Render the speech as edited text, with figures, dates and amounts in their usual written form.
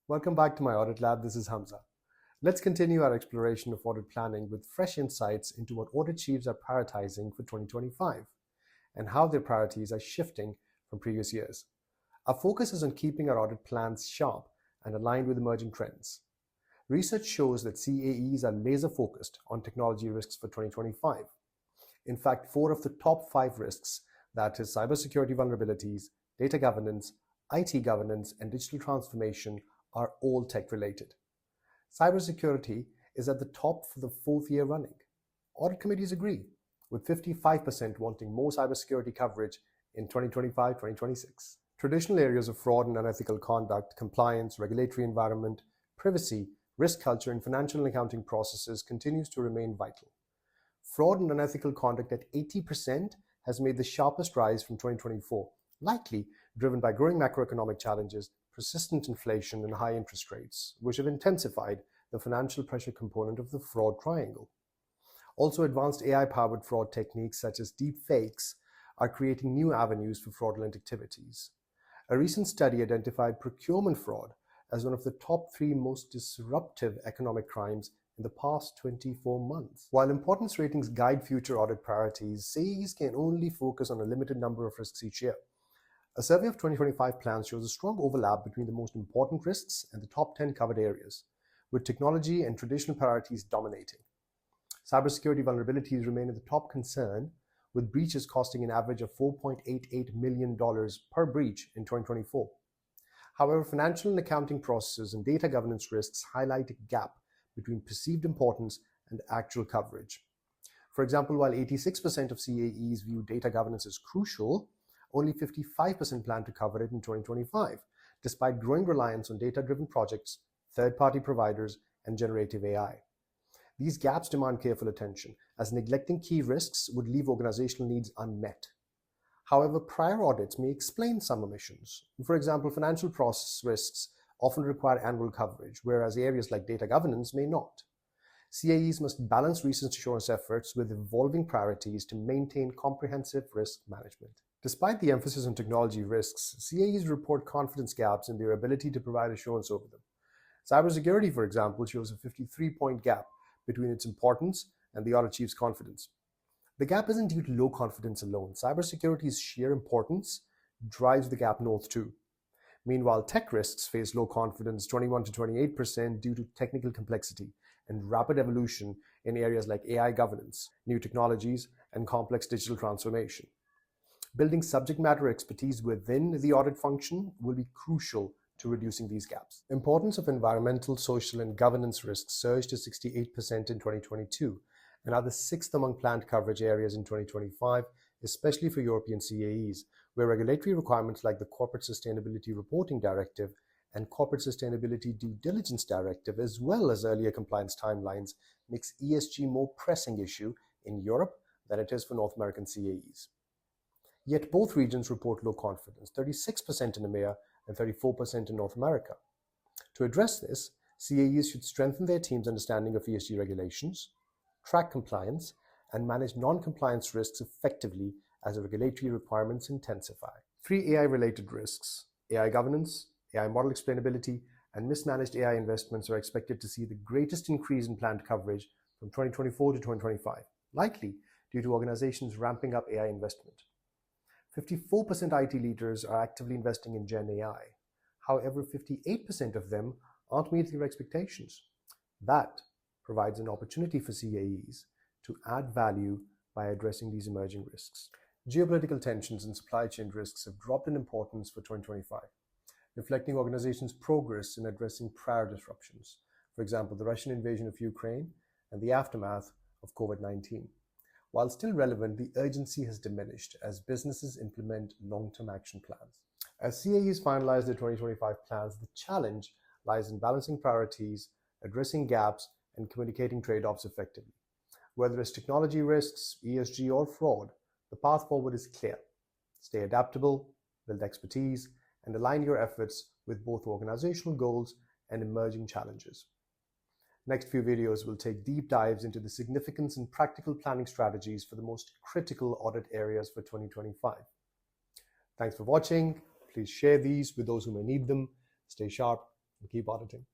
Welcome back to my audit lab. This is Hamza. Let's continue our exploration of audit planning with fresh insights into what audit chiefs are prioritizing for 2025 and how their priorities are shifting from previous years. Our focus is on keeping our audit plans sharp and aligned with emerging trends. Research shows that CAEs are laser focused on technology risks for 2025. In fact, 4 of the top 5 risks, that is cybersecurity vulnerabilities, data governance, IT governance, and digital transformation, are all tech-related. Cybersecurity is at the top for the 4th year running. Audit committees agree, with 55% wanting more cybersecurity coverage in 2025-2026. Traditional areas of fraud and unethical conduct, compliance, regulatory environment, privacy, risk culture, and financial and accounting processes continues to remain vital. Fraud and unethical conduct at 80% has made the sharpest rise from 2024, likely driven by growing macroeconomic challenges, persistent inflation, and high interest rates, which have intensified the financial pressure component of the fraud triangle. Also, advanced AI-powered fraud techniques such as deep fakes are creating new avenues for fraudulent activities. A recent study identified procurement fraud as one of the top 3 most disruptive economic crimes in the past 24 months. While importance ratings guide future audit priorities, CAEs can only focus on a limited number of risks each year. A survey of 2025 plans shows a strong overlap between the most important risks and the top 10 covered areas, with technology and traditional priorities dominating. Cybersecurity vulnerabilities remain the top concern, with breaches costing an average of $4.88 million per breach in 2024. However, financial and accounting processes and data governance risks highlight a gap between perceived importance and actual coverage. For example, while 86% of CAEs view data governance as crucial, only 55% plan to cover it in 2025, despite growing reliance on data-driven projects, third-party providers, and generative AI. These gaps demand careful attention, as neglecting key risks would leave organizational needs unmet. However, prior audits may explain some omissions. For example, financial process risks often require annual coverage, whereas areas like data governance may not. CAEs must balance research assurance efforts with evolving priorities to maintain comprehensive risk management. Despite the emphasis on technology risks, CAEs report confidence gaps in their ability to provide assurance over them. Cybersecurity, for example, shows a 53-point gap between its importance and the audit chief's confidence. The gap isn't due to low confidence alone. Cybersecurity's sheer importance drives the gap north too. Meanwhile, tech risks face low confidence, 21 to 28%, due to technical complexity and rapid evolution in areas like AI governance, new technologies, and complex digital transformation. Building subject matter expertise within the audit function will be crucial to reducing these gaps. Importance of environmental, social, and governance risks surged to 68% in 2022 and are the 6th among planned coverage areas in 2025, especially for European CAEs, where regulatory requirements like the Corporate Sustainability Reporting Directive and Corporate Sustainability Due Diligence Directive, as well as earlier compliance timelines, makes ESG more pressing issue in Europe than it is for North American CAEs. Yet both regions report low confidence, 36% in EMEA and 34% in North America. To address this, CAEs should strengthen their team's understanding of ESG regulations, track compliance, and manage non-compliance risks effectively as the regulatory requirements intensify. 3 AI-related risks: AI governance, AI model explainability, and mismanaged AI investments are expected to see the greatest increase in planned coverage from 2024 to 2025, likely due to organizations ramping up AI investment. 54% IT leaders are actively investing in Gen AI. However, 58% of them aren't meeting their expectations. That provides an opportunity for CAEs to add value by addressing these emerging risks. Geopolitical tensions and supply chain risks have dropped in importance for 2025, reflecting organizations' progress in addressing prior disruptions, for example, the Russian invasion of Ukraine and the aftermath of COVID-19. While still relevant, the urgency has diminished as businesses implement long-term action plans. As CAEs finalize their 2025 plans, the challenge lies in balancing priorities, addressing gaps, and communicating trade-offs effectively. Whether it's technology risks, ESG, or fraud, the path forward is clear. Stay adaptable, build expertise, and align your efforts with both organizational goals and emerging challenges. Next few videos will take deep dives into the significance and practical planning strategies for the most critical audit areas for 2025. Thanks for watching. Please share these with those who may need them. Stay sharp and keep auditing.